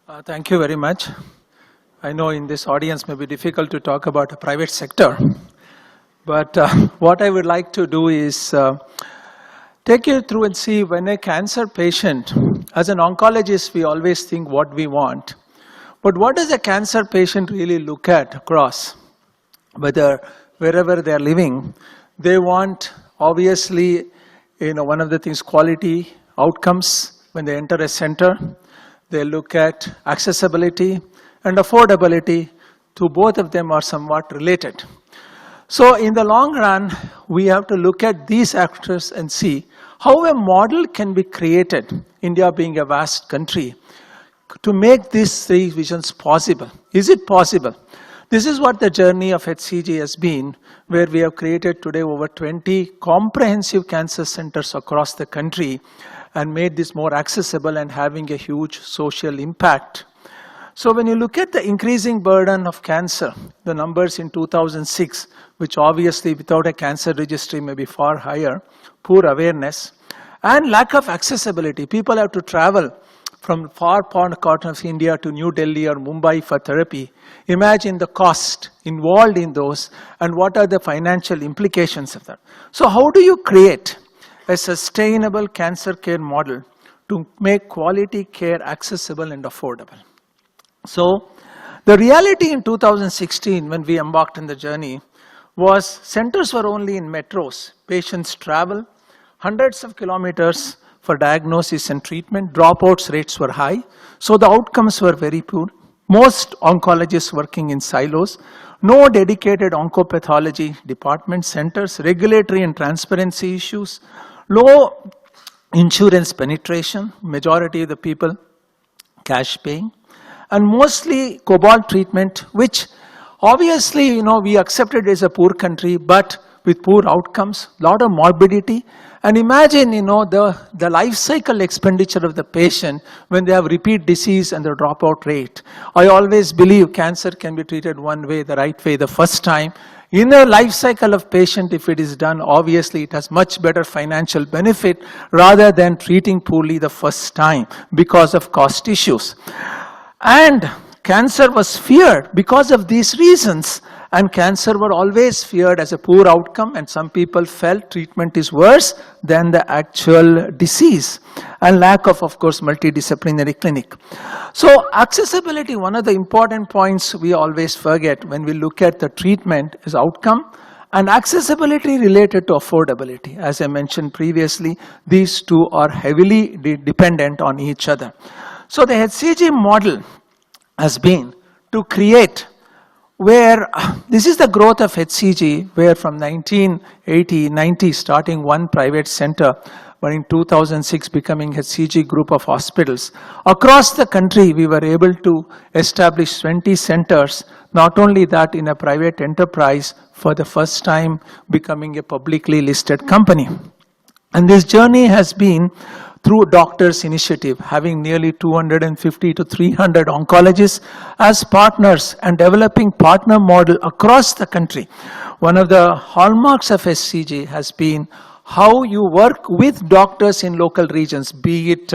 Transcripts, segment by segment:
Thank you very much. I know in this audience may be difficult to talk about a private sector, but what I would like to do is take you through and see when a cancer patient, as an oncologist, we always think what we want. But what does a cancer patient really look at across? Wherever they are living, they want, obviously, one of the things, quality outcomes when they enter a center. They look at accessibility and affordability. To both of them are somewhat related. So in the long run, we have to look at these factors and see how a model can be created, India being a vast country, to make these three visions possible. Is it possible? This is what the journey of HCG has been, where we have created today over 20 comprehensive cancer centers across the country and made this more accessible and having a huge social impact. So when you look at the increasing burden of cancer, the numbers in 2006, which obviously without a cancer registry may be far higher, poor awareness, and lack of accessibility. People have to travel from far corner of India to New Delhi or Mumbai for therapy. Imagine the cost involved in those and what are the financial implications of that. So how do you create a sustainable cancer care model to make quality care accessible and affordable? So the reality in 2016 when we embarked on the journey was centers were only in metros. Patients travel hundreds of kilometers for diagnosis and treatment. Dropouts rates were high, so the outcomes were very poor. Most oncologists working in silos, no dedicated oncopathology department centers, regulatory and transparency issues, low insurance penetration, majority of the people cash paying, and mostly cobalt treatment, which obviously we accepted as a poor country, but with poor outcomes, lot of morbidity. And imagine, the life cycle expenditure of the patient when they have repeat disease and the dropout rate. I always believe cancer can be treated one way, the right way, the first time. In a life cycle of patient, if it is done, obviously it has much better financial benefit rather than treating poorly the first time because of cost issues. And cancer was feared because of these reasons. And cancer were always feared as a poor outcome, and some people felt treatment is worse than the actual disease. And lack of course, multidisciplinary clinic. So accessibility, one of the important points we always forget when we look at the treatment is outcome, and accessibility related to affordability. As I mentioned previously, these two are heavily dependent on each other. So the HCG model has been to create where this is the growth of HCG, where from 1980, 90 starting one private center, but in 2006 becoming HCG group of hospitals. Across the country, we were able to establish 20 centers, not only that in a private enterprise, for the first time becoming a publicly listed company. And this journey has been through doctors' initiative, having nearly 250 to 300 oncologists as partners and developing partner model across the country. One of the hallmarks of SCG has been how you work with doctors in local regions, be it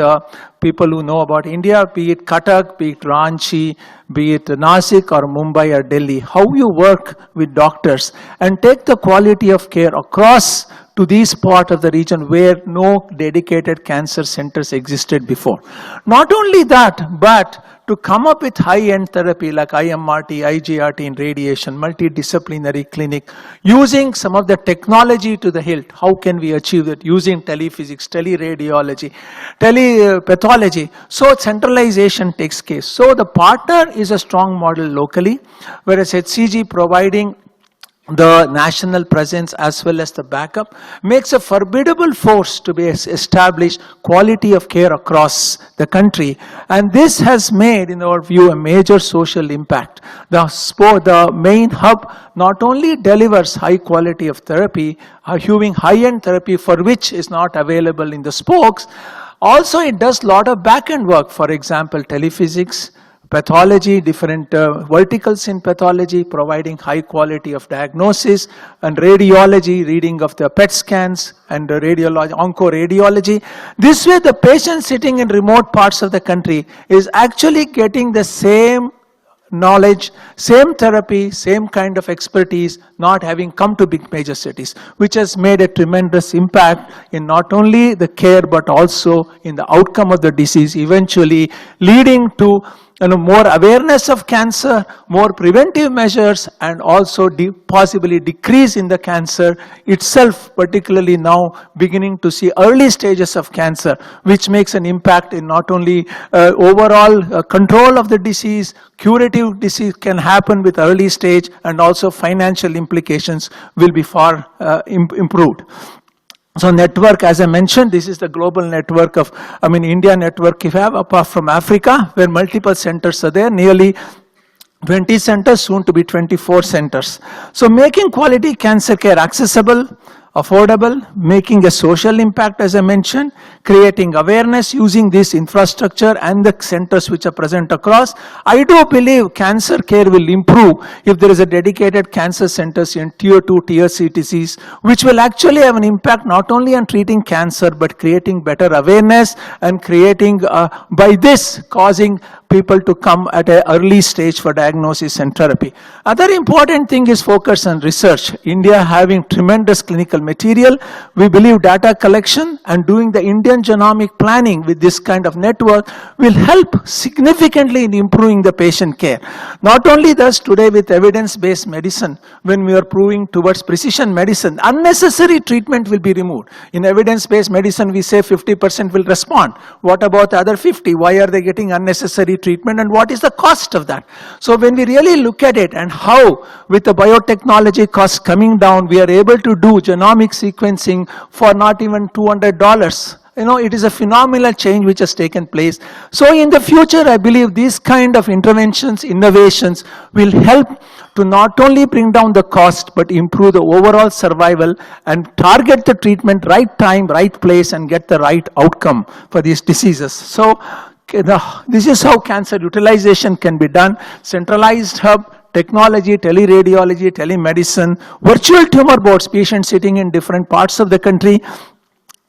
people who know about India, be it Cuttack, be it Ranchi, be it Nasik or Mumbai or Delhi, how you work with doctors and take the quality of care across to this part of the region where no dedicated cancer centers existed before. Not only that, but to come up with high-end therapy like IMRT, IGRT in radiation, multidisciplinary clinic, using some of the technology to the hilt. How can we achieve that? Using telephysics, teleradiology, telepathology. So centralization takes place. So the partner is a strong model locally, whereas HCG providing the national presence as well as the backup makes a formidable force to be established quality of care across the country. And this has made, in our view, a major social impact. The main hub not only delivers high quality of therapy, having high-end therapy for which is not available in the spokes, also it does a lot of back-end work. For example, telephysics, pathology, different verticals in pathology, providing high quality of diagnosis, and radiology, reading of the PET scans, and radiology, oncoradiology. This way, the patient sitting in remote parts of the country is actually getting the same knowledge, same therapy, same kind of expertise, not having come to big major cities, which has made a tremendous impact in not only the care but also in the outcome of the disease, eventually leading to more awareness of cancer, more preventive measures, and also possibly decrease in the cancer itself, particularly now beginning to see early stages of cancer, which makes an impact in not only overall control of the disease, curative disease can happen with early stage, and also financial implications will be far improved. So network, as I mentioned, this is the global network of, India network you have, apart from Africa, where multiple centers are there, nearly 20 centers, soon to be 24 centers. So making quality cancer care accessible, affordable, making a social impact, as I mentioned, creating awareness using this infrastructure and the centers which are present across. I do believe cancer care will improve if there is a dedicated cancer centers in tier 2, tier 3 cities, which will actually have an impact not only on treating cancer, but creating better awareness and creating, by this, causing people to come at an early stage for diagnosis and therapy. Other important thing is focus on research. India having tremendous clinical material. We believe data collection and doing the Indian genomic planning with this kind of network will help significantly in improving the patient care. Not only thus, today with evidence-based medicine, when we are proving towards precision medicine, unnecessary treatment will be removed. In evidence-based medicine, we say 50% will respond. What about the other 50? Why are they getting unnecessary treatment, and what is the cost of that? So when we really look at it and how with the biotechnology costs coming down, we are able to do genomic sequencing for not even $200. It is a phenomenal change which has taken place. So in the future, I believe these kind of interventions, innovations will help to not only bring down the cost, but improve the overall survival and target the treatment right time, right place, and get the right outcome for these diseases. So this is how cancer utilization can be done. Centralized hub, technology, teleradiology, telemedicine, virtual tumor boards, patients sitting in different parts of the country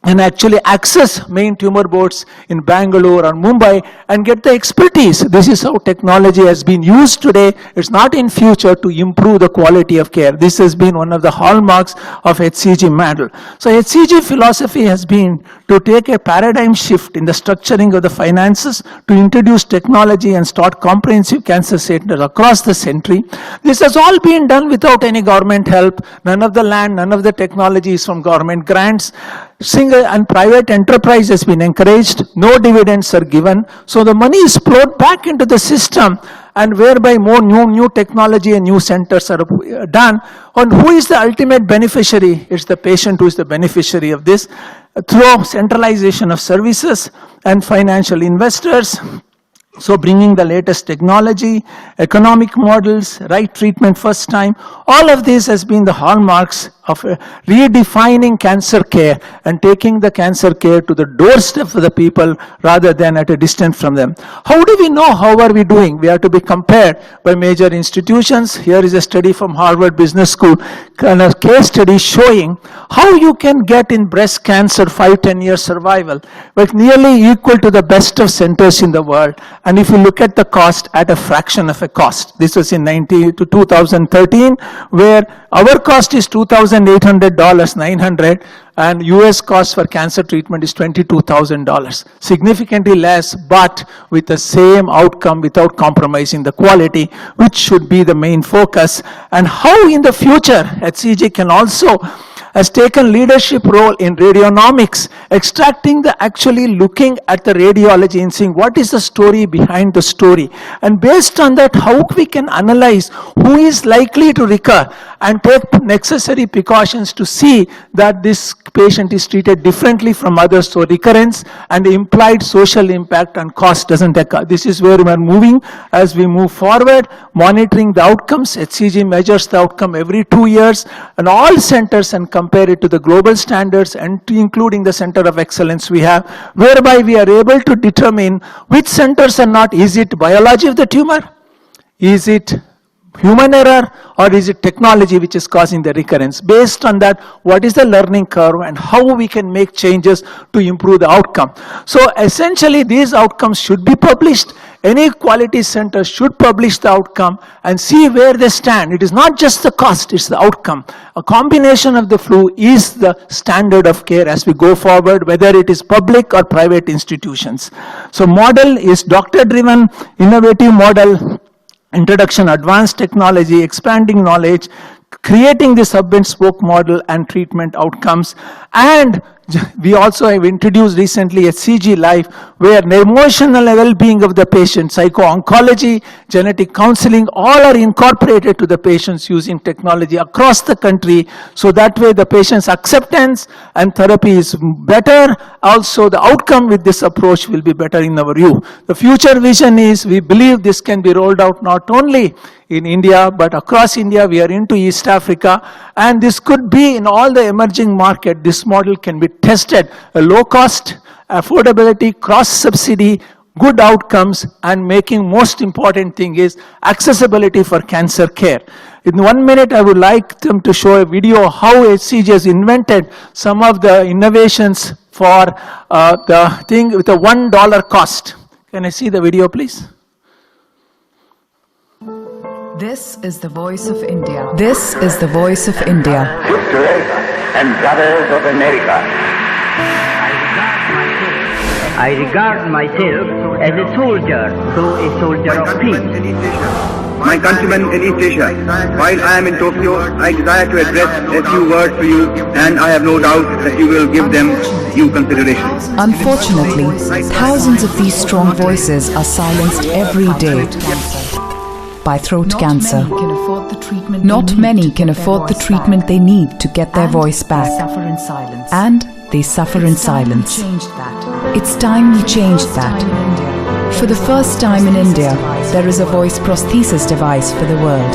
and actually access main tumor boards in Bangalore or Mumbai and get the expertise. This is how technology has been used today. It's not in future to improve the quality of care. This has been one of the hallmarks of HCG model. So HCG philosophy has been to take a paradigm shift in the structuring of the finances, to introduce technology and start comprehensive cancer centers across the country. This has all been done without any government help. None of the land, none of the technology is from government grants. Single and private enterprise has been encouraged. No dividends are given. So the money is flowed back into the system, and whereby more new technology and new centers are done. And who is the ultimate beneficiary? It's the patient who is the beneficiary of this through centralization of services and financial investors. So bringing the latest technology, economic models, right treatment first time, all of this has been the hallmarks of redefining cancer care and taking the cancer care to the doorstep of the people rather than at a distance from them. How do we know how are we doing? We have to be compared by major institutions. Here is a study from Harvard Business School, kind of case study showing how you can get in breast cancer 5-10 year survival, but nearly equal to the best of centers in the world. And if you look at the cost, at a fraction of a cost. This was in 2013, where our cost is $2,800, $900, and US cost for cancer treatment is $22,000. Significantly less, but with the same outcome without compromising the quality, which should be the main focus. And how in the future HCG can also has taken leadership role in radionomics, extracting the actually looking at the radiology and seeing what is the story behind the story. And based on that, how we can analyze who is likely to recur and take necessary precautions to see that this patient is treated differently from others, so recurrence and the implied social impact and cost doesn't occur. This is where we are moving as we move forward, monitoring the outcomes. HCG measures the outcome every 2 years, and all centers and compare it to the global standards and including the center of excellence we have, whereby we are able to determine which centers are not. Is it biology of the tumor? Is it human error, or is it technology which is causing the recurrence? Based on that, what is the learning curve and how we can make changes to improve the outcome. So essentially these outcomes should be published. Any quality center should publish the outcome and see where they stand. It is not just the cost, it's the outcome. A combination of the flu is the standard of care as we go forward, whether it is public or private institutions. So model is doctor-driven, innovative model, introduction, advanced technology, expanding knowledge, creating this hub and spoke model and treatment outcomes. And we also have introduced recently at CG Life, where the emotional well-being of the patient, psycho-oncology, genetic counseling, all are incorporated to the patients using technology across the country. So that way the patient's acceptance and therapy is better. Also the outcome with this approach will be better in our view. The future vision is, we believe this can be rolled out not only in India, but across India. We are into East Africa, and this could be in all the emerging market. This model can be tested, a low cost, affordability, cross subsidy, good outcomes, and making most important thing is accessibility for cancer care. In 1 minute, I would like them to show a video how HCG has invented some of the innovations for the thing with a $1 cost. Can I see the video, please? This is the voice of India. This is the voice of India. Sisters and brothers of America, I regard myself as a soldier, though a soldier of peace. My countrymen in East Asia, while I am in Tokyo, I desire to address a few words to you, and I have no doubt that you will give them due consideration. Unfortunately, thousands of these strong voices are silenced every day by throat cancer. Not many can afford the treatment they need to get their voice back, and they suffer in silence. It's time we changed that. For the first time in India, there is a voice prosthesis device for the world.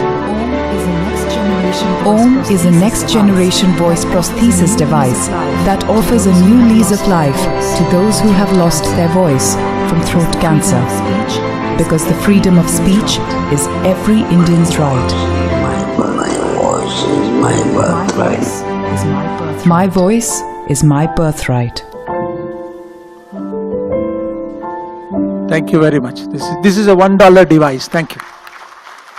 OM is a next-generation voice prosthesis device that offers a new lease of life to those who have lost their voice from throat cancer. Because the freedom of speech is every Indian's right. My voice is my birthright. My voice is my birthright. Thank you very much. This is a $1 device. Thank you.